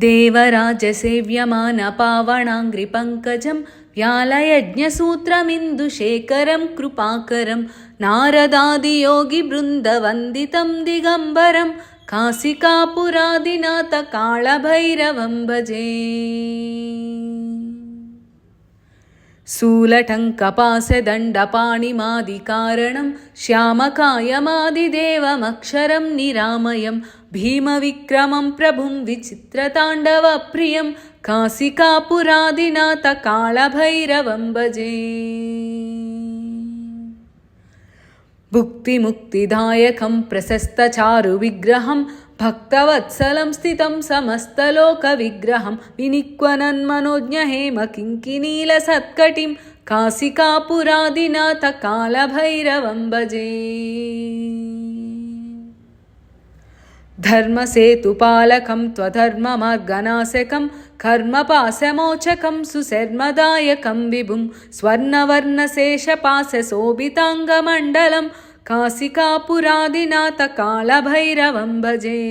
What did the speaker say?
देवराजसेव्यमानपावणाङ्घ्रिपङ्कजं व्यालयज्ञसूत्रमिन्दुशेखरं कृपाकरं नारदादियोगिवृन्दवन्दितं दिगम्बरं काशिकापुरादिनाथकालभैरवं भजे। शूलटङ्कपाशदण्डपाणिमादिकारणं श्यामकायमादिदेवमक्षरं निरामयं भीमविक्रमं प्रभुं विचित्रताण्डवप्रियं काशिकापुरादिनाथकालभैरवं भजे। भुक्तिमुक्तिदायकं प्रशस्तचारुविग्रहं भक्तवत्सलं स्थितं समस्तलोकविग्रहं विनिक्वनन्मनोज्ञहेमकिङ्किनीलसत्कटिं काशिकापुरादिनाथकालभैरवं भजे। धर्मसेतुपालकं त्वधर्ममार्गनाशकं कर्मपाशमोचकं सुशर्मदायकं विभुं स्वर्णवर्णशेषपाशशोभिताङ्गमण्डलं काशिकापुरादिनाथकालभैरवं भजे।